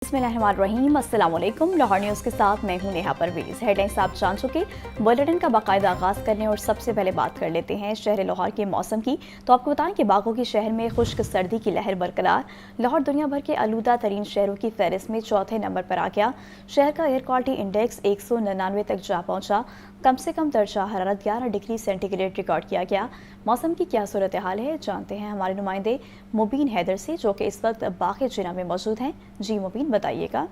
बिस्मिल्लाहिर्रहमानिर्रहीम। अस्सलाम वालेकुम। लाहौर न्यूज़ के साथ मैं हूं नेहा परवेज। हेडलाइंस आप जान चुके। बुलेटिन का बाकायदा आगाज़ करने और सबसे पहले बात कर लेते हैं शहर लाहौर के मौसम की। तो आपको बताएं कि बागों के शहर में खुश्क सर्दी की लहर बरकरार। लाहौर दुनिया भर के आलूदा तरीन शहरों की फहरिस्त में चौथे नंबर पर आ गया। शहर का एयर क्वालिटी इंडेक्स 199 तक जा पहुंचा। कम से कम दर्जा हरारत 11 डिग्री सेंटीग्रेड रिकॉर्ड किया गया। मौसम की क्या सूरत हाल है जानते हैं हमारे नुमाइंदे मुबीन हैदर से, जो कि इस वक्त बाग़ जिना में मौजूद हैं। जी मुबीन, बताइएगा।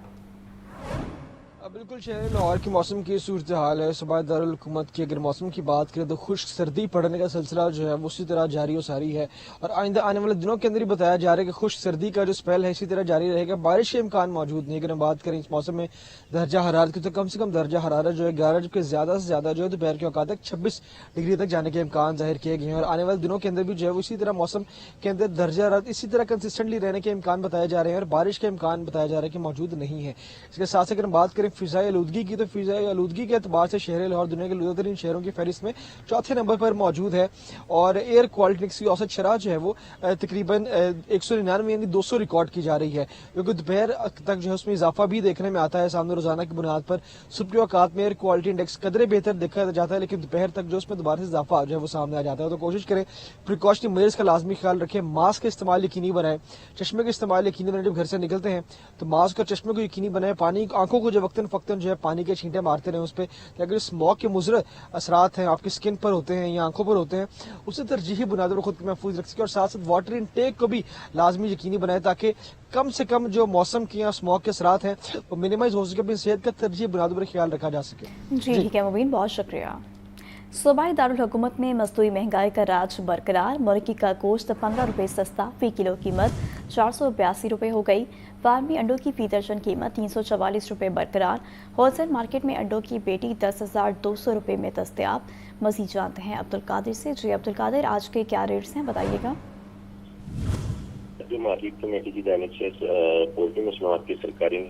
बिल्कुल, शहर लाहौर की मौसम की सूरत हाल है। सूबा दारुल हुकूमत की अगर मौसम की बात करें तो खुश्क सर्दी पड़ने का सिलसिला जो है वो उसी तरह जारी और सारी है और आइंदा आने वाले दिनों के अंदर ही बताया जा रहा है कि खुश्क सर्दी का जो स्पेल है इसी तरह जारी रहेगा। बारिश के इम्कान मौजूद नहीं। अगर हम बात करें इस मौसम में दर्जा हरारत की तो कम से कम दर्जा हरारत जो है 11, जबकि ज़्यादा से ज़्यादा जो है दोपहर के औकात तक 26 डिग्री तक जाने के इम्कान जाहिर किए गए हैं और आने वाले दिनों के अंदर भी जो है इसी तरह मौसम के अंदर दर्जा हरारत इसी तरह कंसिस्टेंटली रहने के इम्कान बताए जा रहे हैं और बारिश का इम्कान बताया जा रहा है कि मौजूद नहीं है। इसके साथ साथ अगर हम बात करें फिज़ाई आलूदगी की तो फिज़ाई आलूदगी के एतबार से शहर लाहौर दुनिया के आलूदा तरीन शहरों की फहरिस्त में चौथे नंबर पर मौजूद है और एयर क्वालिटी इंडेक्स की औसत शरह जो है वो तकरीबन 199 यानी 200 रिकॉर्ड की जा रही है, क्योंकि दोपहर तक जो है उसमें इजाफा भी देखने में आता है सामने रोजाना की बुनियाद पर। सुबह के औकात में एयर क्वालिटी इंडेक्स कदरे बेहतर देखा जाता है, लेकिन दोपहर तक जो उसमें दोबारा से इजाफा जो है वो सामने आ जाता है। तो कोशिश करें प्रिकॉशनरी मेजर्स का लाजमी ख्याल रखें। मास्क का इस्तेमाल यकीनी बनाएं, चश्मे का इस्तेमाल यकीनी बनाएं। जब घर से निकलते हैं तो मास्क और चश्मे को यकीनी बनाएं। पानी आंखों को जो वक्तन फक्तन जो है पानी के छींटे मारते रहे उस पर, अगर स्मोक के मुज़र असरात हैं आपकी स्किन पर होते हैं या आंखों पर होते हैं उससे तरजीही बुनियादों पर खुद को महफूज रख सके और साथ साथ वाटर इनटेक को भी लाजमी यकीनी बनाए ताकि कम से कम जो मौसम की या स्मोक के असरात हैं वो मिनिमाइज हो सके, अपनी सेहत का तरजीही बुनियादों पर ख्याल रखा जा सके। जी ठीक है मुबीन, बहुत शुक्रिया। सूबाई दारुल हुकूमत में मजदूरी महंगाई का राज बरकरार। मुर्गी का गोश्त 15 रुपये सस्ता, फी किलो कीमत 482 रुपये हो गई। फार्मी अंडों की फी दर्जन कीमत 344 रुपये बरकरार। होलसेल मार्केट में अंडों की पेटी 10,200 रुपये में दस्तयाब। मजीद जानते हैं अब्दुल कादिर से। जी अब्दुल कादिर, आज के क्या रेट्स हैं बताइएगा। जो मार्केट कमेटी की जानिब से पोल्ट्री मसनूआत की सरकारी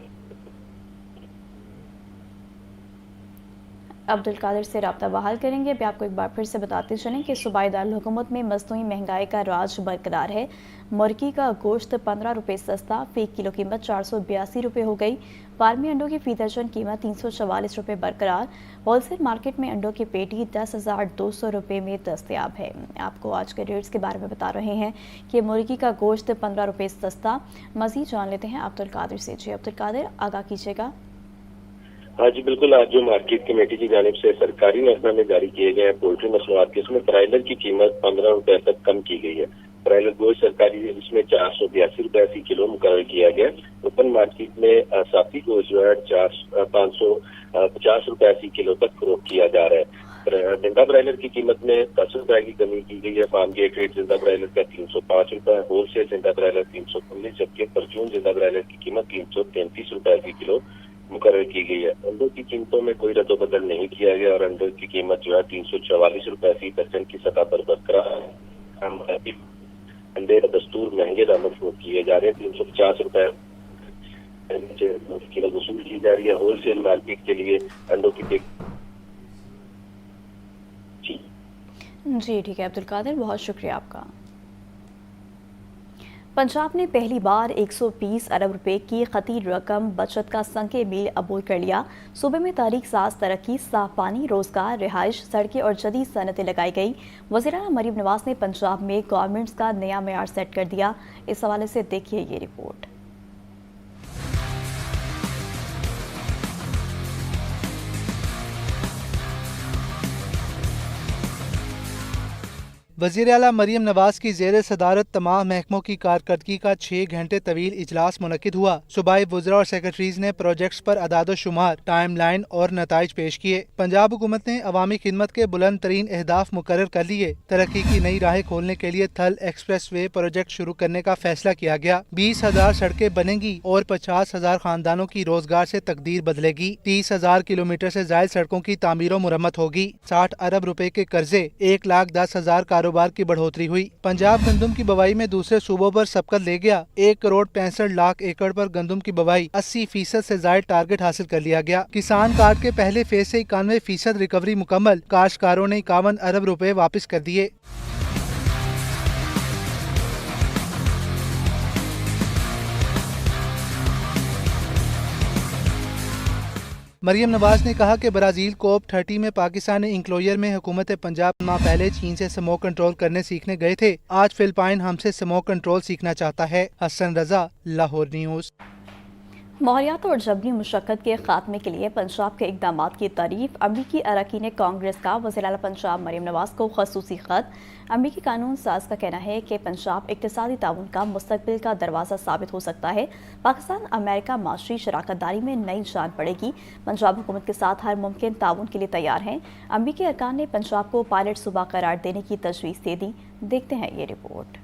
अब्दुल कादिर से रब्ता बहाल करेंगे। अभी आपको एक बार फिर से बताते चलें कि सूबाई दारुल हुकूमत में मसनूई महंगाई का राज बरकरार है। मुर्गी का गोश्त 15 रुपये सस्ता, फी किलो कीमत 482 रुपये हो गई। फार्मी अंडों की फी दर्जन कीमत 344 रुपये बरकरार। होलसेल मार्केट में अंडों की पेटी 10,200 रुपये में दस्तयाब है। आपको आज के रेट्स के बारे में बता रहे हैं कि मुर्गी का गोश्त 15 रुपये सस्ता। मजीद जान लेते हैं अब्दुल कादिर से। जी अब्दुल कादिर, आगाह कीजिएगा। हाँ जी बिल्कुल, आज जो मार्केट कमेटी की जानिब से सरकारी नजरनामे जारी किए गए हैं पोल्ट्री मसनूआत के, इसमें ब्रायलर की कीमत 15 रुपए तक कम की गई है। ब्रायलर गोश्त सरकारी इसमें 482 रुपए फी किलो मुकर्रर किया गया। ओपन मार्केट में साफी गोश्त जो है 550 रुपए फी किलो तक फरोख्त किया जा रहा है। जिंदा ब्रायलर की कीमत में 10 रुपए की कमी की गई है। फार्म गेट रेट जिंदा ब्रायलर का 305 रुपए, होलसेल जिंदा ब्रायलर 319, जबकि परचून जिंदा ब्रायलर की कीमत 333 रुपए फी किलो मुकर्रर की गई है। अंडों की कीमतों में कोई रद्दोबदल नहीं किया गया और अंडों की कीमत जो है 344 रुपए फी दर्जन की सतह पर बरकरार है। अंडे दस्तूर महंगे दामों फरोख्त किए जा रहे हैं। 350 रुपए कीमत वसूल की जा रही है। होलसेल मार्केट के लिए अंडों की जी ठीक है अब्दुल कादिर, बहुत शुक्रिया आपका। पंजाब ने पहली बार 120 अरब रुपए की खती रकम बचत का संके मील अबूर कर लिया। सूबे में तारीख साज तरक्की, साफ पानी, रोजगार, रिहाइश, सड़कें और जदीद सनतें लगाई गई। वज़ीर-ए-आज़म मरीम नवाज ने पंजाब में गवर्नमेंट्स का नया मेयार सेट कर दिया। इस हवाले से देखिए ये रिपोर्ट। वज़ीर आला मरीम नवाज की ज़ेर सदारत तमाम महकमों की कारकर्दगी का 6 घंटे तवील इजलास मुनक्किद हुआ। सूबाई वुज़रा और सेक्रेटरीज ने प्रोजेक्ट्स पर अदाद शुमार, टाइम लाइन और नताइज पेश किए। पंजाब हुकूमत ने अवामी खिदमत के बुलंद तरीन अहदाफ मुकर्रर कर लिए। तरक्की की नई राहें खोलने के लिए थल एक्सप्रेस वे प्रोजेक्ट शुरू करने का फैसला किया गया। 20,000 सड़कें बनेंगी और 50,000 खानदानों की रोजगार से तकदीर बदलेगी। 30,000 किलोमीटर से ज्यादा सड़कों की तामीर और मुरम्मत होगी। 60 अरब रुपए के कर्जे, 1,10,000 कारोबार की बढ़ोतरी हुई। पंजाब गंदम की बुवाई में दूसरे सूबों पर सबकत ले गया। 1 करोड़ 65 लाख एकड़ पर गंदम की बुवाई 80% से ज्यादा टारगेट हासिल कर लिया गया। किसान कार्ड के पहले फेज से 91% रिकवरी मुकम्मल। काश्तकारों ने 51 अरब रुपए वापस कर दिए। मरियम नवाज ने कहा कि ब्राजील COP30 में पाकिस्तानी इंक्लोजर में हुकूमत पंजाब माह पहले चीन से स्मोक कंट्रोल करने सीखने गए थे। आज फिलिपाइन हमसे स्मोक कंट्रोल सीखना चाहता है। हसन रजा, लाहौर न्यूज़। माहौलियात और जबरी मुशक्कत के खात्मे के लिए पंजाब के इकदामात की तारीफ। अमरीकी अरकान कांग्रेस का वज़ीर आला पंजाब मरियम नवाज को खसूसी ख़त। अमरीकी कानून साज का कहना है कि पंजाब इक़्तिसादी ताउन का मुस्तक़बिल का दरवाज़ा साबित हो सकता है। पाकिस्तान अमेरिका माशी शराकत दारी में नई जान पड़ेगी। पंजाब हुकूमत के साथ हर मुमकिन ताउन के लिए तैयार हैं। अमरीकी अरकान ने पंजाब को पायलट सूबा करार देने की तजवीज़ दे दी। देखते हैं ये रिपोर्ट।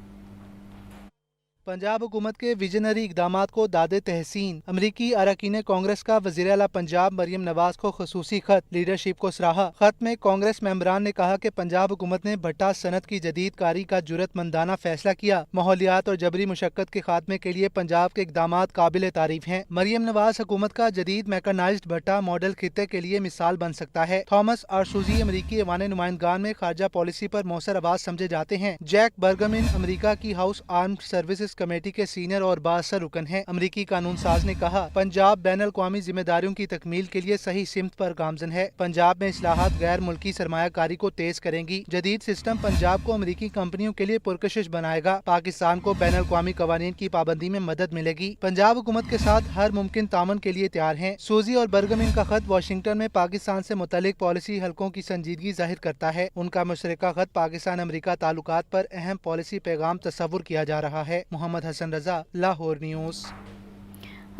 पंजाब हुकूमत के विजनरी इकदामात को दादे तहसीन। अमरीकी अरकान कांग्रेस का वज़ीर आला पंजाब मरियम नवाज को खसूसी खत। लीडरशिप को सराहा। खत में कांग्रेस मेंबरान ने कहा कि पंजाब हुकूमत ने भट्टा सनत की जदीद कारी का जुर्रतमंदाना फैसला किया। माहौलियात और जबरी मुशक्कत के खात्मे के लिए पंजाब के इकदामात काबिल तारीफ हैं। मरियम नवाज हुकूमत का जदीद मैकेनाइज्ड भट्टा मॉडल खित्ते के लिए मिसाल बन सकता है। थॉमस आरसूजी अमरीकी ऐवान नुमाइंदगान में खारजा पॉलिसी पर मौसर आवाज समझे जाते हैं। जैक बर्गमिन अमरीका की हाउस आर्म्ड सर्विसेज कमेटी के सीनियर और बासर रुकन हैं। अमरीकी कानून साज ने कहा, पंजाब बैन अल-अक़वामी जिम्मेदारियों की तकमील के लिए सही सिमत पर गामजन है। पंजाब में इस्लाहात गैर मुल्की सरमायाकारी को तेज करेंगी। जदीद सिस्टम पंजाब को अमरीकी कंपनियों के लिए पुरकशिश बनाएगा। पाकिस्तान को बैन अल-अक़वामी कवानीन की पाबंदी में मदद मिलेगी। पंजाब हुकूमत के साथ हर मुमकिन तामन के लिए तैयार हैं। सूजी और बर्गमिन का खत वाशिंगटन में पाकिस्तान से मुतल्लिक पॉलिसी हलकों की संजीदगी जाहिर करता है। उनका मुशतरका खत पाकिस्तान अमरीका ताल्लुकात पर अहम पॉलिसी पैगाम तस्वुर किया जा रहा है। Mohammad Hasan Raza, Lahore news.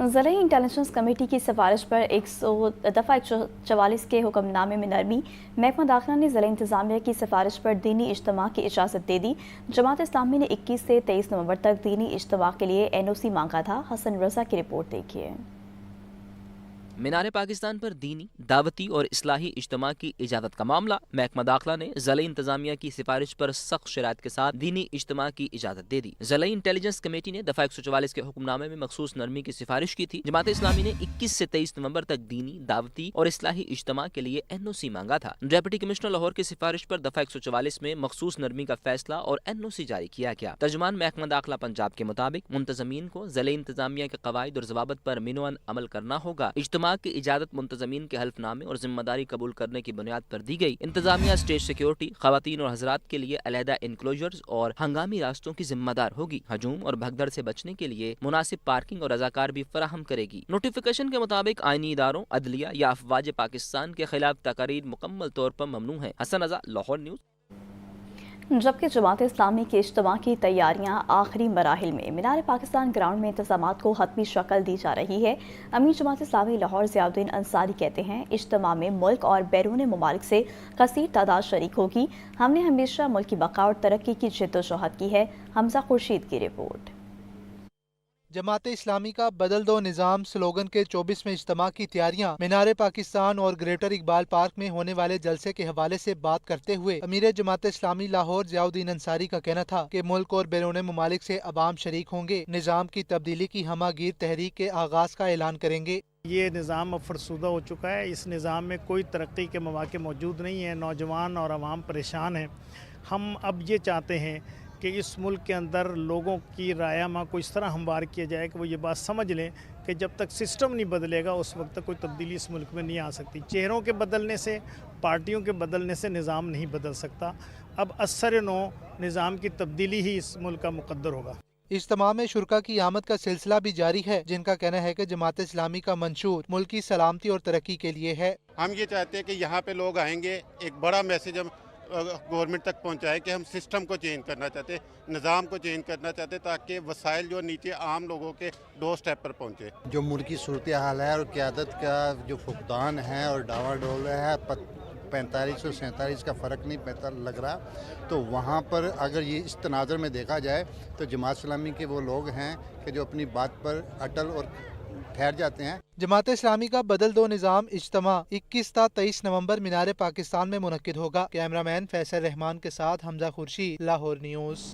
ज़राई intelligence committee की सिफारिश पर दफ़ा 144 के हुक्मनामे में नरमी। महकमा दाखिला ने ज़िला इंतज़ामिया की सिफारिश पर दीनी इज्तिमा की इजाज़त दे दी। जमात इस्लामी ने 21 से 23 नवंबर तक दीनी इज्तिमा के लिए NOC मांगा था। हसन रजा की रिपोर्ट देखिए। मीनार पाकिस्तान पर दीनी, दावती और इस्लाही इज्तिमा की इजाज़त का मामला। महकमा दाखिला ने ज़िला इंतज़ामिया की सिफारिश पर सख्त शराइत के साथ दीनी इज्तिमा की इजाज़त दे दी। ज़िला इंटेलिजेंस कमेटी ने दफ़ा 144 के हुक्मनामे में मखसूस नरमी की सिफारिश की थी। जमात इस्लामी ने 21 से 23 नवंबर तक दीनी, दावती और इस्लाही इज्तिमा के लिए NOC मांगा था। डिप्टी कमिश्नर लाहौर की सिफारिश पर दफ़ा 144 में मखसूस नरमी का फैसला और NOC जारी किया गया। तर्जुमान महकमा दाखिला पंजाब के मुताबिक मुंतज़मीन को ज़िला इंतज़ामिया के कवायद और ज़वाबित पर मिनोअन अमल करना होगा। की इजाजत मुंतजमीन के हल्फनामे और जिम्मेदारी कबूल करने की बुनियाद पर दी गई। इंतजामिया स्टेट सिक्योरिटी, खवातीन और हजरात के लिए अलहदा इनक्लोजर्स और हंगामी रास्तों की जिम्मेदार होगी। हजूम और भगदड़ से बचने के लिए मुनासिब पार्किंग और रजाकार भी फराहम करेगी। नोटिफिकेशन के मुताबिक आईनी इदारों, अदलिया या अफवाज पाकिस्तान के खिलाफ तकारीर मुकम्मल तौर पर ममनू है। हसन रजा, लाहौर न्यूज़। जबकि जमात इस्लामी के इज्तिमा की तैयारियां आखिरी मराहिल में। मीनार पाकिस्तान ग्राउंड में इंतजामात को हतमी शक्ल दी जा रही है। अमीर जमात इस्लामी लाहौर ज़ियाउद्दीन अंसारी कहते हैं, इज्तिमा में मुल्क और बैरून ममालिक से कसीर तादाद शरीक होगी। हमने हमेशा मुल्क की बका और तरक्की की जिद्दोजहद की है। हमजा खुर्शीद की रिपोर्ट। जमात इस्लामी का बदल दो निज़ाम स्लोगन के 24वें इज्तिमा की तैयारियां। मीनार पाकिस्तान और ग्रेटर इकबाल पार्क में होने वाले जलसे के हवाले से बात करते हुए अमीर जमात इस्लामी लाहौर ज़ियाउद्दीन अंसारी का कहना था कि मुल्क और बैरून ममालिक से अवाम शरीक होंगे। निज़ाम की तब्दीली की हमागीर तहरीक के आगाज़ का ऐलान करेंगे। ये निज़ाम अब फरसुदा हो चुका है। इस निज़ाम में कोई तरक्की के मौके मौजूद नहीं है। नौजवान और आवाम परेशान हैं। हम अब ये चाहते हैं कि इस मुल्क के अंदर लोगों की रायमा को इस तरह हमवार किया जाए कि वो ये बात समझ लें कि जब तक सिस्टम नहीं बदलेगा उस वक्त तक कोई तब्दीली इस मुल्क में नहीं आ सकती। चेहरों के बदलने से, पार्टियों के बदलने से निज़ाम नहीं बदल सकता। अब असर नो निज़ाम की तब्दीली ही इस मुल्क का मुकद्दर होगा। इज्तिमा में शुरका की आमद का सिलसिला भी जारी है, जिनका कहना है कि जमात इस्लामी का मंशूर मुल्क की सलामती और तरक्की के लिए है। हम ये चाहते हैं कि यहाँ पे लोग आएंगे, एक बड़ा मैसेज हम गवर्नमेंट तक पहुँचाए कि हम सिस्टम को चेंज करना चाहते, निज़ाम को चेंज करना चाहते, ताकि वसाइल जो नीचे आम लोगों के डोर स्टेप पर पहुँचे। जो मुल्क की सूरत हाल है और क़यादत का जो फुकदान है और डावाडोल है, 45 और 47 का फ़र्क नहीं पता लग रहा, तो वहाँ पर अगर ये इस तनाज़ुर में देखा जाए तो जमात इस्लामी के वो लोग हैं कि जो अपनी बात पर अटल और ठहर जाते हैं। जमात इस्लामी का बदल दो निज़ाम इज्तिमा 21 ता 23 नवंबर मीनार पाकिस्तान में मुनक्किद होगा। कैमरामैन फैसल रहमान के साथ हमजा खुर्शीद, लाहौर न्यूज़।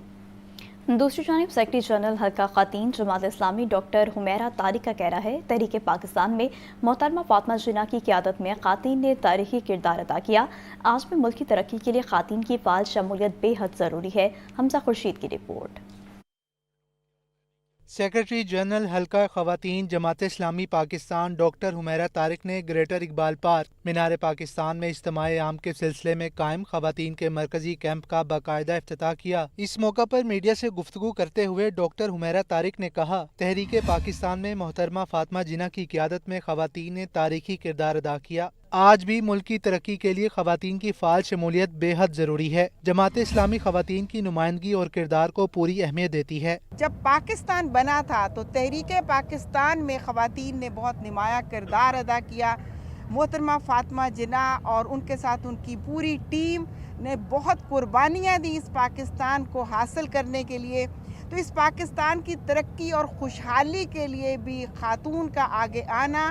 दूसरी जानिब सेक्रेटरी जनरल हल्का ख़ातीन जमात इस्लामी डॉक्टर हुमैरा तारिक का कहना है, तहरीक पाकिस्तान में मोहतरमा फातिमा जिन्ना की क़यादत में ख़ातीन ने तारीखी किरदार अदा किया। आज भी मुल्क की तरक्की के लिए ख़ातीन की फ़ाल शमूलियत बेहद ज़रूरी है। हमजा खुर्शीद की रिपोर्ट। सेक्रेटरी जनरल हल्का खवातीन जमात इस्लामी पाकिस्तान डॉक्टर हुमैरा तारिक ने ग्रेटर इकबाल पार्क मीनार पाकिस्तान में इज्तिमाए आम के सिलसिले में कायम खवातीन के मरकजी कैंप का बाकायदा इफ्तिताह किया। इस मौका पर मीडिया से गुफ्तगू करते हुए डॉक्टर हुमैरा तारिक ने कहा, तहरीक पाकिस्तान में मोहतरमा फातिमा जिन्ना की क़ियादत में खवातीन ने तारीखी किरदार अदा किया। आज भी मुल्क की तरक्की के लिए खवातीन की फ़ाल शमूलियत बेहद ज़रूरी है। जमात इस्लामी खवातीन की नुमाइंदगी और किरदार को पूरी अहमियत देती है। जब पाकिस्तान बना था तो तहरीक पाकिस्तान में खवातीन ने बहुत नुमाया किरदार अदा किया। मोहतरमा फातिमा जिन्ना और उनके साथ उनकी पूरी टीम ने बहुत कुर्बानियाँ दी इस पाकिस्तान को हासिल करने के लिए। तो इस पाकिस्तान की तरक्की और खुशहाली के लिए भी खातून का आगे आना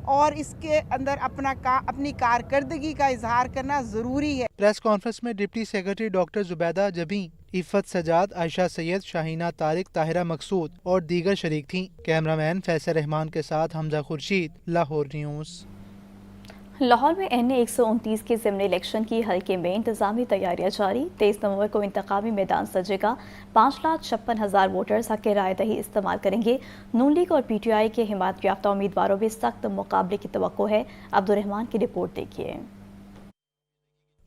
और इसके अंदर अपनी कारकर्दगी का इजहार करना ज़रूरी है। प्रेस कॉन्फ्रेंस में डिप्टी सेक्रेटरी डॉक्टर जुबैदा जबी, इफ़त सजाद, आयशा सैयद, शाहीना तारिक, ताहिरा मकसूद और दीगर शरीक थीं। कैमरामैन फैसल रहमान के साथ हमजा खुर्शीद, लाहौर न्यूज़। लाहौर में NA-129 के ज़िमनी इलेक्शन की हल्के में इंतजामी तैयारियां जारी। 23 नवंबर को इंतखाबी मैदान सजेगा। 5,56,000 वोटर्स हक़ राय दही इस्तेमाल करेंगे। नून लीग और PTI के हिमायत याफ्ता उम्मीदवारों में सख्त मुकाबले की तवक्को है। अब्दुर्रहमान की रिपोर्ट देखिए।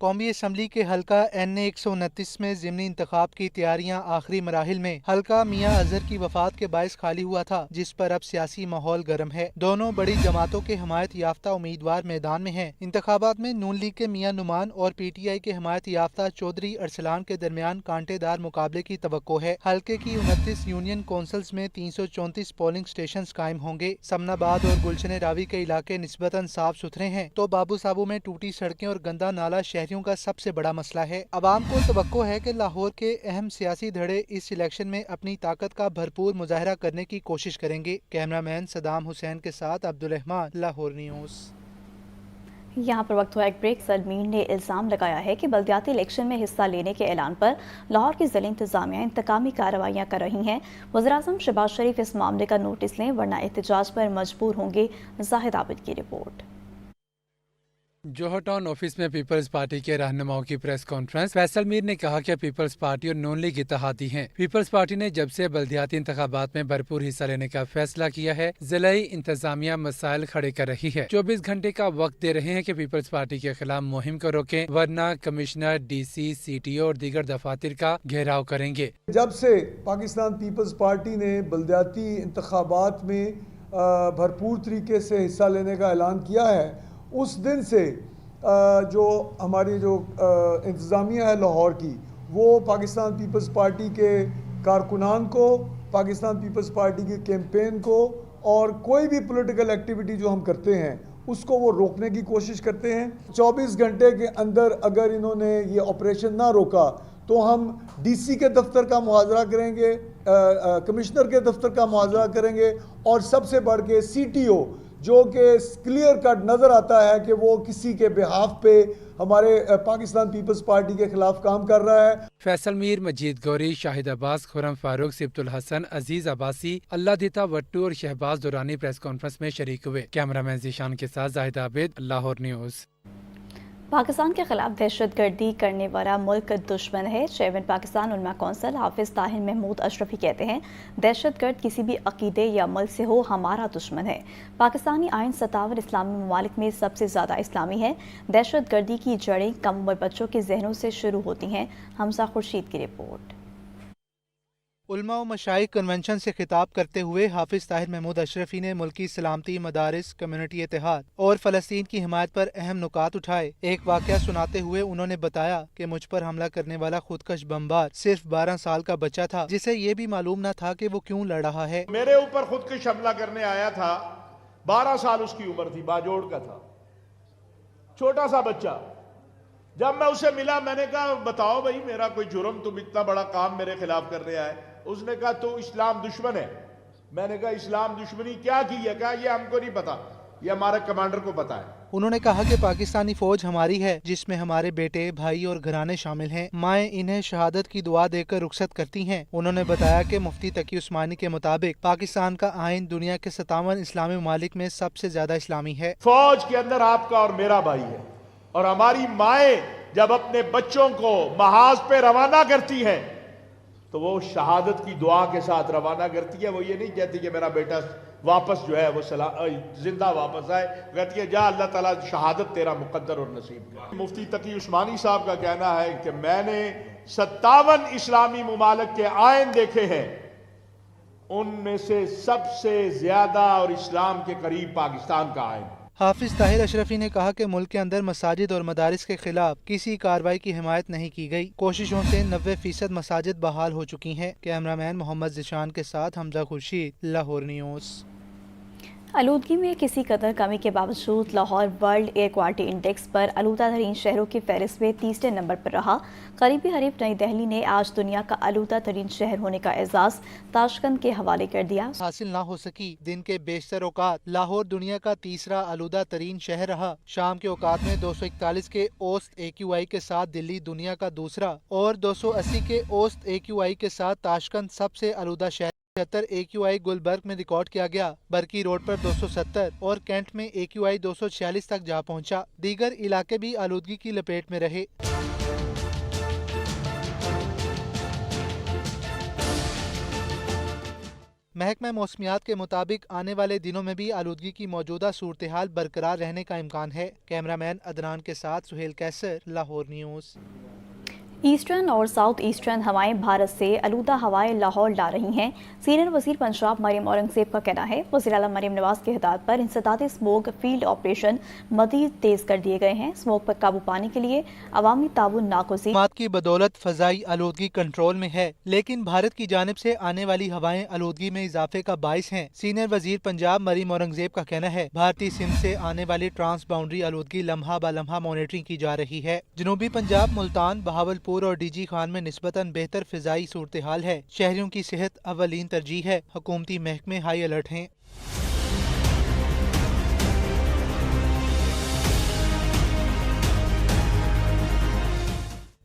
कौमी असम्बली के हल्का NA-129 में ज़िमनी इंतखाब की तैयारियां आखिरी मराहिल में। हल्का मियाँ अजहर की वफात के बायस खाली हुआ था, जिस पर अब सियासी माहौल गर्म है। दोनों बड़ी जमातों के हिमायत याफ्ता उम्मीदवार मैदान में हैं। इंतखाबात में नून लीग के मियाँ नुमान और PTI के हिमायत याफ्ता चौधरी अरसलान के दरमियान कांटेदार मुकाबले की तवक्को है। हल्के की 29 यूनियन कौंसल्स में 334 पोलिंग स्टेशन कायम होंगे। समनाबाद और गुलशन रावी के इलाके निस्बतन साफ सुथरे हैं, तो बाबू साबू में टूटी सड़कें और गंदा नाला शहरियों का सबसे बड़ा मसला है। अवाम को तवक्को है कि लाहौर के अहम सियासी धड़े इस इलेक्शन में अपनी ताकत का भरपूर मुजाहरा करने की कोशिश करेंगे। कैमरामैन सदाम हुसैन के साथ अब्दुर्रहमान, लाहौर न्यूज़। यहाँ पर वक्त हुआ एक ब्रेक। सलमीन ने इल्ज़ाम लगाया है कि बल्दियाती इलेक्शन में हिस्सा लेने के ऐलान पर लाहौर की ज़िला इंतज़ामिया इंतकामी कार्रवाइयाँ कर रही हैं। वज़ीर-ए-आज़म शहबाज शरीफ इस मामले का नोटिस लें वरना एहतजाज पर मजबूर होंगे। जाहिद आबिद की रिपोर्ट। जोहर टाउन ऑफिस में पीपल्स पार्टी के रहनुमाओं की प्रेस कॉन्फ्रेंस। फैसल मीर ने कहा कि पीपल्स पार्टी और नून लीग इत्तेहादी हैं। पीपल्स पार्टी ने जब से बल्दियाती इंतखाबात में भरपूर हिस्सा लेने का फैसला किया है, जिलाई इंतजामिया मसाइल खड़े कर रही है। 24 घंटे का वक्त दे रहे हैं कि पीपल्स पार्टी के खिलाफ मुहिम को रोकें, वरना कमिश्नर, DC, CTO और दीगर दफातर का घेराव करेंगे। जब से पाकिस्तान पीपल्स पार्टी ने बल्दियाती इंतखाबात में भरपूर तरीके से हिस्सा लेने का ऐलान किया है, उस दिन से जो हमारी जो इंतज़ामिया है लाहौर की, वो पाकिस्तान पीपल्स पार्टी के कारकुनान को, पाकिस्तान पीपल्स पार्टी के कैंपेन को और कोई भी पॉलिटिकल एक्टिविटी जो हम करते हैं उसको वो रोकने की कोशिश करते हैं। 24 घंटे के अंदर अगर इन्होंने ये ऑपरेशन ना रोका तो हम DC के दफ्तर का मुआवजा करेंगे, कमिश्नर के दफ्तर का मुआवजा करेंगे और सबसे बढ़ के CTO जो कि क्लियर कट नज़र आता है कि वो किसी के बिहाफ पे हमारे पाकिस्तान पीपल्स पार्टी के खिलाफ काम कर रहा है। फैसल मीर, मजीद गौरी, शाहिद अब्बास, खुरम फारूक, सिब्तुल हसन, अजीज अब्बासी, अल्लाह दीता वट्टू और शहबाज दुरानी प्रेस कॉन्फ्रेंस में शरीक हुए। कैमरामैन जीशान के साथ जाहिद आबिद, लाहौर न्यूज़। पाकिस्तान के खिलाफ दहशतगर्दी करने वाला मुल्क दुश्मन है। चेयरमैन पाकिस्तान उलमा कौंसिल हाफिज ताहिर महमूद अशरफी कहते हैं, दहशतगर्द किसी भी अकीदे या मुल्क से हो हमारा दुश्मन है। पाकिस्तानी आइन 57 इस्लामी ममालिक में सबसे ज़्यादा इस्लामी है। दहशतगर्दी की जड़ें कम उम्र बच्चों के जहनों से शुरू होती हैं। हमजा खुर्शीद की रिपोर्ट। उलमा व मशाइख कन्वेंशन से खिताब करते हुए हाफिज ताहिर महमूद अशरफी ने मुल्की सलामती, मदारिस, कम्युनिटी इत्तेहाद और फ़लस्तीन की हिमायत पर अहम नुकात उठाए। एक वाक़या सुनाते हुए उन्होंने बताया कि मुझ पर हमला करने वाला खुदकश बमबार सिर्फ 12 साल का बच्चा था, जिसे ये भी मालूम न था कि वो क्यों लड़ रहा है। मेरे ऊपर खुदकश हमला करने आया था, 12 साल उसकी उम्र थी, बाजोड़ का था, छोटा सा बच्चा। जब मैं उसे मिला मैंने कहा बताओ भाई मेरा कोई जुर्म, तुम इतना बड़ा काम मेरे खिलाफ करने आए। उसने कहा तो इस्लाम दुश्मन है। मैंने कहा इस्लाम दुश्मनी क्या की है? कहा ये हमको नहीं पता, ये हमारे कमांडर को पता है। उन्होंने कहा कि पाकिस्तानी फौज हमारी है, जिसमें हमारे बेटे, भाई और घराने शामिल हैं। माएँ इन्हें शहादत की दुआ देकर रुखसत करती हैं। उन्होंने बताया कि मुफ्ती तकी उस्मानी के मुताबिक पाकिस्तान का आइन दुनिया के 57 इस्लामी ममालिक में सबसे ज्यादा इस्लामी है। फौज के अंदर आपका और मेरा भाई है, और हमारी माएँ जब अपने बच्चों को महाज पे रवाना करती हैं تو وہ شہادت کی دعا کے ساتھ روانہ کرتی ہے. وہ یہ نہیں کہتی کہ میرا بیٹا واپس جو ہے وہ زندہ واپس آئے, کہتی ہے جا اللہ تعالیٰ شہادت تیرا مقدر اور نصیب کر. مفتی تقی عثمانی صاحب کا کہنا ہے کہ میں نے 57 اسلامی ممالک کے آئین دیکھے ہیں, ان میں سے سب سے زیادہ اور اسلام کے قریب پاکستان کا آئین. حافظ طاہر اشرفی نے کہا کہ ملک کے اندر مساجد اور مدارس کے خلاف کسی کارروائی کی حمایت نہیں کی گئی. کوششوں سے 90% مساجد بحال ہو چکی ہیں. کیمرہ مین محمد ذیشان کے ساتھ حمزہ خورشید, لاہور نیوز. آلودگی میں کسی قدر کمی کے باوجود Lahore world air quality index پر آلودہ ترین شہروں کی فہرست میں تیسرے نمبر پر رہا. قریبی حریف نئی دہلی نے آج دنیا کا آلودہ ترین شہر ہونے کا اعزاز تاشقند کے حوالے کر دیا. حاصل نہ ہو سکی. دن کے بیشتر اوقات لاہور دنیا کا تیسرا آلودہ ترین شہر رہا. شام کے اوقات میں 241 کے اوسط AQI کے ساتھ دلی دنیا کا دوسرا اور 280 کے اوسط AQI کے ساتھ تاشقند سب سے آلودہ شہر. 76 AQI گلبرگ میں ریکارڈ کیا گیا. برکی روڈ پر 270 اور کینٹ میں AQI 246 تک جا پہنچا. دیگر علاقے بھی آلودگی کی لپیٹ میں رہے. محکمہ موسمیات کے مطابق آنے والے دنوں میں بھی آلودگی کی موجودہ صورتحال برقرار رہنے کا امکان ہے. کیمرہ مین عدنان کے ساتھ سہیل کیسر, لاہور نیوز. ایسٹرن اور ساؤتھ ایسٹرن ہوائیں بھارت سے آلودہ ہوائیں لاہور لا رہی ہیں. سینئر وزیر پنجاب مریم اورنگزیب کا کہنا ہے وزیر اعلیٰ مریم نواز کی ہدایت پر انسداد اسموگ فیلڈ آپریشن مزید تیز کر دیے گئے ہیں. اسموگ پر قابو پانے کے لیے عوامی تعاون ناگزیر. حکومت کی بدولت فضائی آلودگی کنٹرول میں ہے, لیکن بھارت کی جانب سے آنے والی ہوائیں آلودگی میں اضافے کا باعث ہیں. سینئر وزیر پنجاب مریم اورنگزیب کا کہنا ہے بھارتی سندھ سے آنے والی ٹرانس باؤنڈری آلودگی لمحہ بہ لمحہ مانیٹرنگ کی جا رہی ہے. جنوبی پنجاب, ملتان, بہاولپور اور ڈی جی خان میں نسبتاً بہتر فضائی صورتحال ہے. شہریوں کی صحت اولین ترجیح ہے. حکومتی محکمے ہائی الرٹ ہیں.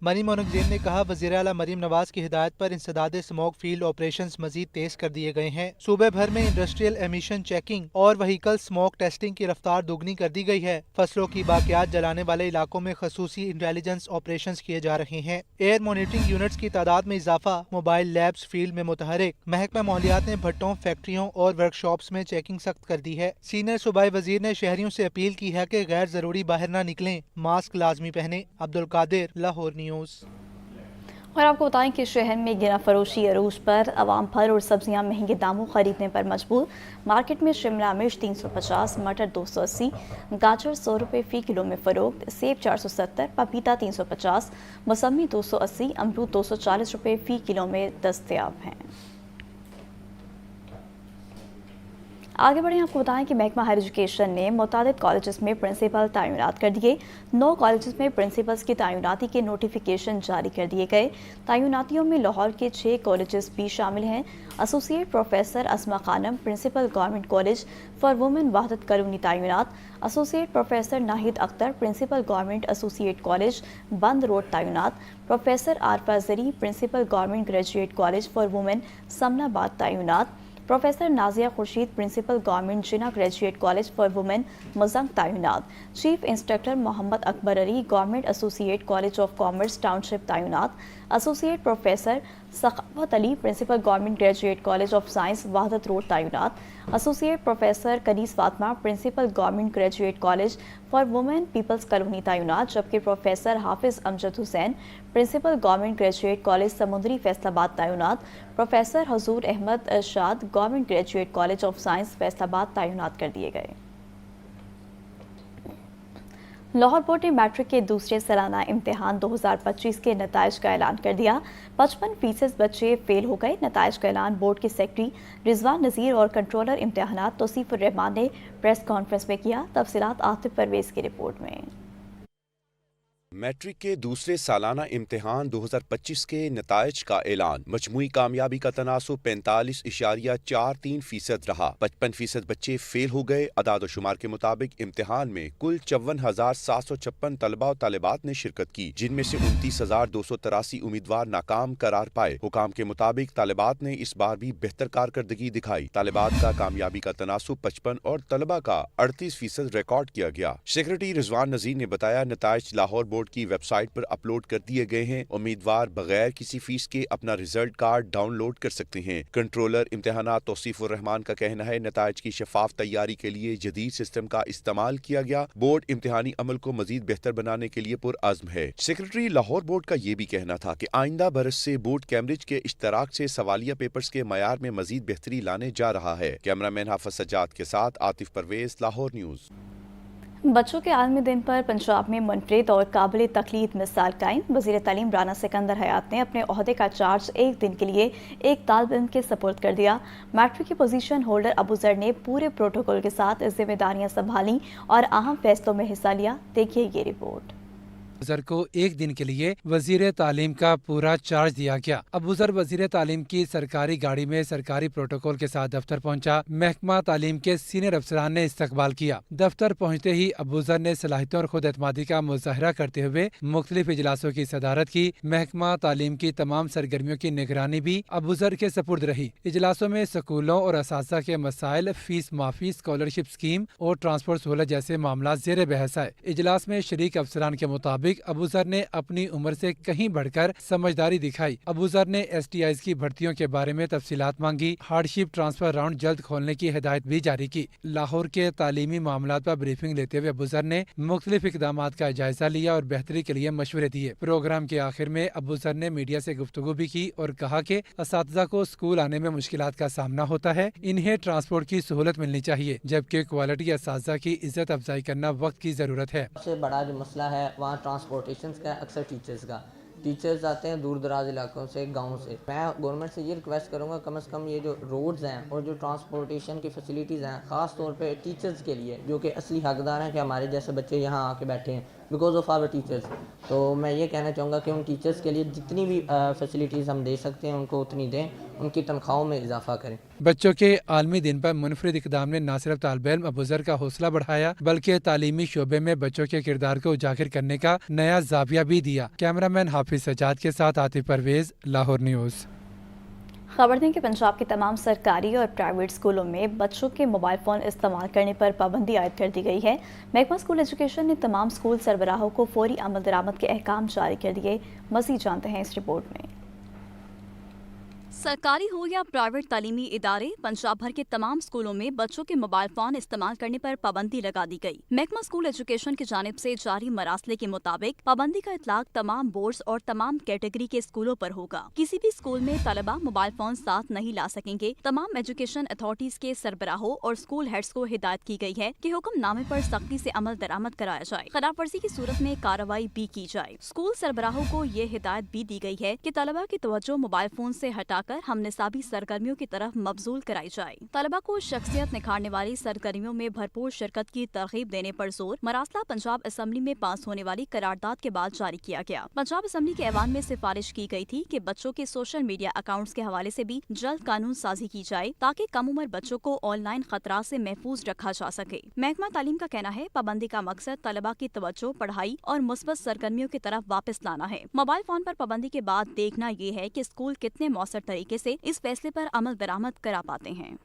مریم اورنگزیب نے کہا وزیر اعلیٰ مریم نواز کی ہدایت پر انسداد اسموگ فیلڈ آپریشنز مزید تیز کر دیے گئے ہیں. صوبے بھر میں انڈسٹریل ایمیشن چیکنگ اور وہیکل اسموگ ٹیسٹنگ کی رفتار دوگنی کر دی گئی ہے. فصلوں کی باقیات جلانے والے علاقوں میں خصوصی انٹیلیجنس آپریشنز کیے جا رہے ہیں. ایئر مانیٹرنگ یونٹس کی تعداد میں اضافہ, موبائل لیبز فیلڈ میں متحرک. محکمہ ماحولیات نے بھٹوں, فیکٹریوں اور ورک شاپس میں چیکنگ سخت کر دی ہے. سینئر صوبائی وزیر نے شہریوں سے اپیل کی ہے کہ غیر ضروری باہر نہ نکلیں, ماسک لازمی پہنیں. عبدالقادر, لاہور نیوز. اور آپ کو بتائیں کہ شہر میں گنا فروشی عروج پر, عوام پھل اور سبزیاں مہنگے داموں خریدنے پر مجبور. مارکیٹ میں شملہ مرچ 350, مٹر 280, گاجر 100 روپے فی کلو میں فروخت, سیب 470, پپیتا 350, موسمی 280, امرود 240 روپے فی کلو میں دستیاب ہیں. آگے بڑھیں, آپ کو بتائیں کہ محکمہ ہائر ایجوکیشن نے متعدد کالجز میں پرنسپل تعینات کر دیے. 9 کالجز میں پرنسپلز کی تعیناتی کے نوٹیفیکیشن جاری کر دیے گئے. تعیناتیوں میں لاہور کے 6 کالجز بھی شامل ہیں. Associate professor Asma Khanum, principal government college for women Wahdat colony تعینات. Associate professor Naheed Akhtar, principal government associate college Band road تعینات. Professor Arifa Zari, principal government graduate college for women Samanabad تعینات. Professor Nazia Khurshid, principal government Jinnah graduate college for women Mozang تعینات. Chief instructor Muhammad Akbar Ali, government associate college of commerce township تعینات. Associate professor Sakhawat Ali, principal government graduate college of science وحدت road تعینات. Associate professor Kaneez Fatima, principal government graduate college for women people's colony تعینات. جبکہ professor Hafiz Amjad Hussain, principal government graduate college Samundri Faisalabad تعینات. Professor Huzoor Ahmad Irshad, government graduate college of science Faisalabad تعینات کر دیے گئے. Lahore board نے میٹرک کے دوسرے سالانہ امتحان 2025 کے نتائج کا اعلان کر دیا. 55% بچے فیل ہو گئے. نتائج کا اعلان بورڈ کے سیکرٹری رضوان نذیر اور کنٹرولر امتحانات توصیف الرحمان نے پریس کانفرنس میں کیا. تفصیلات عاطف پرویز کی رپورٹ میں. میٹرک کے دوسرے سالانہ امتحان 2025 کے نتائج کا اعلان. مجموعی کامیابی کا تناسب 45.43% رہا. 55% بچے فیل ہو گئے. اعداد و شمار کے مطابق امتحان میں کل 54,756 طلبہ و طالبات نے شرکت کی, جن میں سے 29,283 امیدوار ناکام قرار پائے. حکام کے مطابق طالبات نے اس بار بھی بہتر کارکردگی دکھائی. طالبات کا کامیابی کا تناسب 55 اور طلبہ کا 38% ریکارڈ کیا گیا. سیکرٹری رضوان نذیر نے بتایا نتائج لاہور بورڈ बोर्ड की वेबसाइट पर अपलोड कर दिए गए हैं। उम्मीदवार बगैर किसी फीस के अपना रिजल्ट कार्ड डाउनलोड कर सकते हैं। कंट्रोलर इम्तिहानात तौसीफुर रहमान का कहना है नताइज की शफाफ तैयारी के लिए जदीद सिस्टम का इस्तेमाल किया गया। बोर्ड इम्तिहानी अमल को मजीद बेहतर बनाने के लिए पुरअज़्म है। सेक्रेटरी लाहौर बोर्ड का ये भी कहना था कि आइंदा बरस से बोर्ड कैम्ब्रिज के इश्तराक से सवालिया पेपर्स के मयार में मजीद बेहतरी लाने जा रहा है। कैमरामैन हाफिज सज्जाद के साथ आतिफ परवेज, लाहौर न्यूज़। बच्चों के आलमी दिन पर पंजाब में मुनफरिद और काबिल तकलीद मिसाल कायम। वज़ीर तालीम राना सिकंदर हयात ने अपने ओहदे का चार्ज एक दिन के लिए एक तालिब इल्म के सपुर्द कर दिया। मैट्रिक की पोजीशन होल्डर अबू जर ने पूरे प्रोटोकॉल के साथ जिम्मेदारियां संभाली और अहम फैसलों में हिस्सा लिया। देखिए ये रिपोर्ट। अबूजर को एक दिन के लिए वजीर तालीम का पूरा चार्ज दिया गया। अबूजर वजीर तालीम की सरकारी गाड़ी में सरकारी प्रोटोकॉल के साथ दफ्तर पहुंचा। महकमा तालीम के सीनियर अफसरान ने इस्तकबाल किया। दफ्तर पहुंचते ही अबूजर ने सलाहियतों और खुद एतमादी का मुजाहरा करते हुए मुख्तलिफ इजलासों की सदारत की। महकमा तालीम की तमाम सरगर्मियों की निगरानी भी अबूजर के सपुर्द रही। इजलासों में स्कूलों और असातिज़ा के मसाइल, फीस माफी, स्कॉलरशिप स्कीम और ट्रांसपोर्ट सहूलत जैसे मामला ज़ेर बहस है। इजलास में शरीक अफसरान के मुताबिक अबूजर ने अपनी उम्र से कहीं बढ़कर समझदारी दिखाई। अबूजर ने STIs की भर्तियों के बारे में तफसीलात मांगी। हार्डशिप ट्रांसफर राउंड जल्द खोलने की हिदायत भी जारी की। लाहौर के तालीमी मामलात पर ब्रीफिंग लेते हुए अबूजर ने मुख्तलिफ इकदामात का जायजा लिया और बेहतरी के लिए मशवरे दिए। प्रोग्राम के आखिर में अबूजर ने मीडिया से गुफ्तगू भी की और कहा कि असातिज़ा को स्कूल आने में मुश्किलात का सामना होता है, इन्हें ट्रांसपोर्ट की सहूलत मिलनी चाहिए, जबकि क्वालिटी असातिज़ा की इज्जत अफजाई करना वक्त की जरूरत है। सबसे बड़ा जो मसला है वहाँ ट्रांसपोर्टेशन का, अक्सर टीचर्स आते हैं दूर दराज इलाकों से, गाँव से। मैं गवर्नमेंट से ये रिक्वेस्ट करूँगा कम से कम ये जो रोड्स हैं और जो ट्रांसपोर्टेशन की फैसिलिटीज़ हैं, ख़ास तौर पे टीचर्स के लिए जो कि असली हकदार हैं कि हमारे जैसे बच्चे यहाँ आके बैठे हैं बिकॉज ऑफ आवर टीचर्स, तो मैं ये कहना चाहूँगा कि उन टीचर्स के लिए जितनी भी फैसिलिटीज़ हम दे सकते हैं उनको उतनी दें, उनकी तनख्वाहों में इजाफा करें। बच्चों के आलमी दिन पर मुनफरिद इक़दाम ने न सिर्फ तालिब इल्म अबूजर का हौसला बढ़ाया बल्कि तालीमी शोबे में बच्चों के किरदार को उजागर करने का नया जाविया भी दिया। कैमरामैन हाफिज सज्जाद के साथ आतिफ परवेज, लाहौर न्यूज़। खबर दें कि पंजाब के तमाम सरकारी और प्राइवेट स्कूलों में बच्चों के मोबाइल फ़ोन इस्तेमाल करने पर पाबंदी आयद कर दी गई है। महकमा स्कूल एजुकेशन ने तमाम स्कूल सरबराहों को फौरी अमल दरामद के अहकाम जारी कर दिए। मज़ीद जानते हैं इस रिपोर्ट में। सरकारी हो या प्राइवेट तालीमी इदारे, पंजाब भर के तमाम स्कूलों में बच्चों के मोबाइल फोन इस्तेमाल करने पर पाबंदी लगा दी गई। महकमा स्कूल एजुकेशन की जानिब से जारी मरासले के मुताबिक पाबंदी का इतलाक तमाम बोर्ड्स और तमाम कैटेगरी के स्कूलों पर होगा। किसी भी स्कूल में तलबा मोबाइल फोन साथ नहीं ला सकेंगे। तमाम एजुकेशन अथॉरिटीज के सरबराहों और स्कूल हेड्स को हिदायत की गई है कि हुक्मनामे पर सख्ती से अमल दरामद कराया जाए, खिलाफ वर्जी की सूरत में कार्रवाई भी की जाए। स्कूल सरबराहों को ये हिदायत भी दी गई है कि तलबा की तवज्जो मोबाइल फोन से हटाकर हम निसाबी सरगर्मियों की तरफ मबजूल कराई जाए। तलबा को शख्सियत निखारने वाली सरगर्मियों में भरपूर शिरकत की तरगीब देने पर जोर। मरासला पंजाब असम्बली में पास होने वाली करारदाद के बाद जारी किया गया। पंजाब असम्बली के ऐवान में सिफारिश की गई थी कि बच्चों के सोशल मीडिया अकाउंट्स के हवाले से भी जल्द कानून साजी की जाए ताकि कम उम्र बच्चों को ऑनलाइन खतरा से महफूज रखा जा सके। महकमा तालीम का कहना है पाबंदी का मकसद तलबा की तवज्जो पढ़ाई और मुस्बत सरगर्मियों की तरफ वापस लाना है। मोबाइल फोन पर पाबंदी के बाद देखना ये है कि स्कूल कितने मौसर तरीके से इस फैसले पर अमल दरामद करा पाते हैं।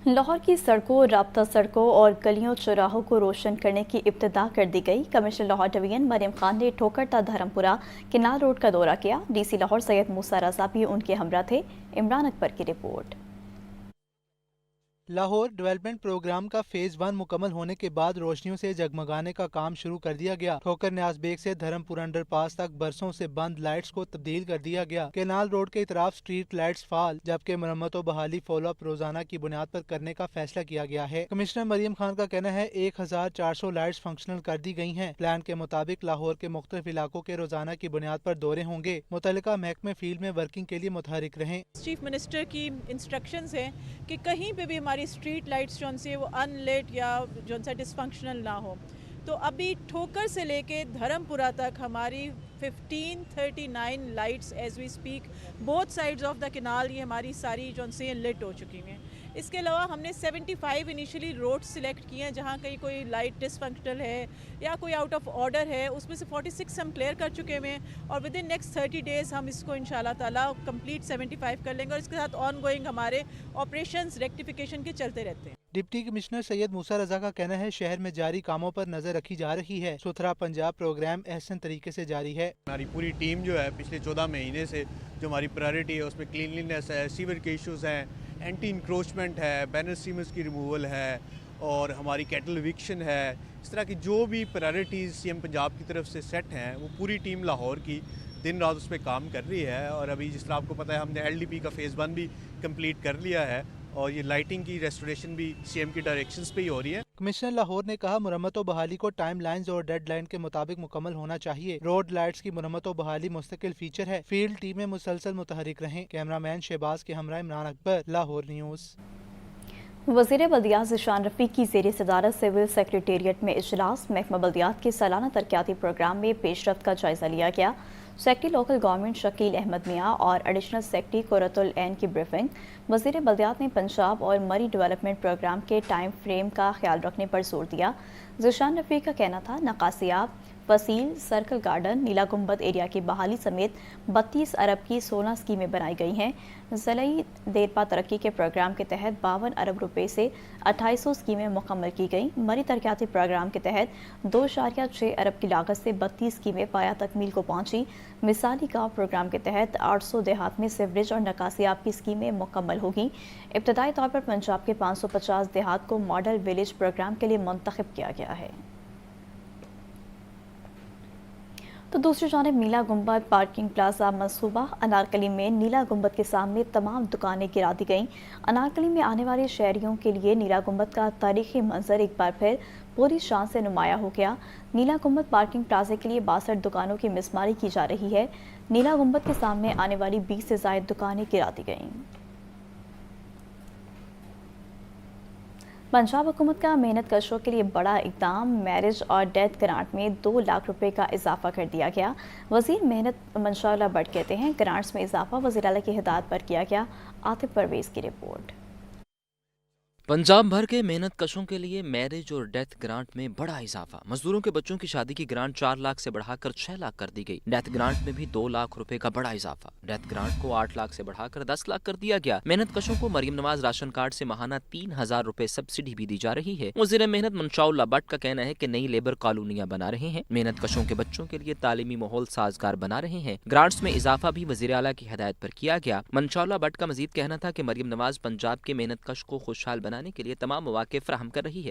लाहौर की सड़कों, राब्ता सड़कों और गलियों चौराहों को रोशन करने की इब्तिदा कर दी गई। कमिश्नर लाहौर डिवीजन मरियम खान ने ठोकरता धर्मपुरा केनाल रोड का दौरा किया। DC लाहौर सैयद मूसा रजा भी उनके हमरा थे। इमरान अकबर की रिपोर्ट। लाहौर डेवलपमेंट प्रोग्राम का फेज 1 मुकम्मल होने के बाद रोशनियों से जगमगाने का काम शुरू कर दिया गया। ठोकर न्याज बेग से धर्मपुर अंडरपास तक बरसों से बंद लाइट्स को तब्दील कर दिया गया। केनाल रोड के इतराफ स्ट्रीट लाइट्स फाल, जबकि मरम्मत और बहाली फॉलो अप रोजाना की बुनियाद पर करने का फैसला किया गया है। कमिश्नर मरियम खान का कहना है 1400 लाइट्स फंक्शनल कर दी गई हैं। प्लान के मुताबिक लाहौर के मुख्तलिफ इलाकों के रोजाना की बुनियाद पर दौरे होंगे। मुतल्लिका महकमे फील्ड में वर्किंग के लिए मुतहरिक रहें। चीफ मिनिस्टर की इंस्ट्रक्शंस हैं कि कहीं पे भी हमारी स्ट्रीट लाइट्स जो से वो अनलेट या जो सा डिसफंक्शनल ना हो। तो अभी ठोकर से लेके धर्मपुरा तक हमारी 1539 lights as we speak both sides of the canal ये हमारी सारी जो से लिट हो चुकी हैं। इसके अलावा हमने 75 इनिशियली रोड्स सिलेक्ट किए हैं जहाँ कहीं कोई लाइट डिसफंक्शनल है या कोई आउट ऑफ ऑर्डर है, उसमें से 46 हम क्लियर कर चुके हैं और विद इन नेक्स्ट 30 डेज़ हम इसको इंशाल्लाह ताला कंप्लीट 75 कर लेंगे और इसके साथ ऑन गोइंग हमारे ऑपरेशंस रेक्टिफिकेशन के चलते रहते हैं। डिप्टी कमिश्नर सैयद मूसा रजा का कहना है शहर में जारी कामों पर नजर रखी जा रही है। सुथरा पंजाब प्रोग्राम एहसन तरीके से जारी है। हमारी पूरी टीम जो है पिछले 14 महीने से जो हमारी प्रायोरिटी है उसमें क्लीनलीनेस है, सीवर के इश्यूज़ हैं, एंटी इंक्रोचमेंट है, बैनर स्टीमर्स की रिमूवल है और हमारी कैटल इविक्शन है। इस तरह की जो भी प्रायोरिटीज़ सीएम पंजाब की तरफ से सेट हैं वो पूरी टीम लाहौर की दिन रात उस पर काम कर रही है। और अभी जिस तरह आपको पता है हमने LDP का फेज़ 1 भी कंप्लीट कर लिया है और ये लाइटिंग की रेस्टोरेशन भी सीएम की डायरेक्शंस पे ही हो रही है। कमिश्नर लाहौर ने कहा मुरम्मत और बहाली को टाइम लाइन्स और डेड लाइन के मुताबिक मुकम्मल होना चाहिए। रोड लाइट्स की मुरम्मत और बहाली मुस्तकिल फीचर है। फील्ड टीमें मुसलसल मुतहरिक रहें। कैमरामैन शहबाज के हमरा इमरान अकबर, लाहौर न्यूज़। वज़ीर बल्दियात ज़ीशान रफ़ीक की ज़ेर सदारत सिविल सेक्रेटेरिएट में इजलास। महकमा बल्दियात के सालाना तरक्याती प्रोग्राम में पेशरफ्त का जायज़ा लिया गया। Secretary local government Shakeel Ahmed Mian और एडिशनल सेक्रेटरी कुरतुल ऐन की ब्रीफिंग। वज़ीर बल्दियात ने पंजाब और मरी डेवलपमेंट प्रोग्राम के टाइम फ्रेम का ख्याल रखने पर जोर दिया। ज़ीशान रफ़ीक का कहना था नकासियाब, फसील, सर्कल गार्डन, नीला गुंबद एरिया की बहाली समेत 32 अरब की 16 स्कीमें बनाई गई हैं। ज़िलाई देरपा तरक्की के प्रोग्राम के तहत 52 अरब रुपए से 2800 स्कीमें मुकम्मल की गईं। मरी तरक्याती प्रोग्राम के तहत 2.6 अरब की लागत से 32 स्कीमें पाया तकमील को पहुंची। मिसाली गाँव प्रोग्राम के तहत 800 देहात में सिवरेज और नकासियाब की स्कीमें मुकम्मल होगी। इब्तदाई तौर पर पंजाब के 550 देहात को मॉडल विलेज प्रोग्राम के लिए मुंतखब किया गया है। तो दूसरी जानिब नीला गुंबद पार्किंग प्लाजा मंसूबा। अनारकली में नीला गुंबद के सामने तमाम दुकानें गिरा दी गईं। अनारकली में आने वाले शहरियों के लिए नीला गुंबद का तारीखी मंजर एक बार फिर पूरी शान से नुमाया हो गया। नीला गुंबद पार्किंग प्लाजे के लिए 62 दुकानों की मिसमारी की जा रही है। नीला गुंबद के सामने आने वाली 20 से ज़ायद दुकानें गिरा दी गईं। पंजाब हुकूमत का मेहनत कशों के लिए बड़ा इकदाम। मैरिज और डेथ ग्रांट में 2 लाख रुपए का इजाफा कर दिया गया। वजीर मेहनत मंशाउल्लाह भट्ट कहते हैं ग्रांट्स में इजाफा वज़ीर आला की हिदायत पर किया गया। आतिफ परवेज की रिपोर्ट। पंजाब भर के मेहनत कशों के लिए मैरिज और डेथ ग्रांट में बड़ा इजाफा। मजदूरों के बच्चों की शादी की ग्रांट 4 लाख से बढ़ाकर 6 लाख कर दी गई। डेथ ग्रांट में भी 2 लाख रुपए का बड़ा इजाफा। डेथ ग्रांट को 8 लाख से बढ़ाकर 10 लाख कर दिया गया। मेहनत कशों को मरियम नवाज राशन कार्ड से माहाना 3000 रुपए सब्सिडी भी दी जा रही है। वज़ीर मेहनत मंशाउल्लाह भट्ट का कहना है कि नई लेबर कॉलोनियां बना रहे हैं। मेहनत कशों के बच्चों के लिए तालीमी माहौल साजगार बना रहे हैं। ग्रांट्स में इजाफा भी वज़ीर आला की हिदायत पर किया गया। मंशाउल्लाह भट्ट का मजीद कहना था कि मरियम नवाज पंजाब के मेहनत कश को खुशहाल बनाने के लिए तमाम मौके फराहम कर रही है।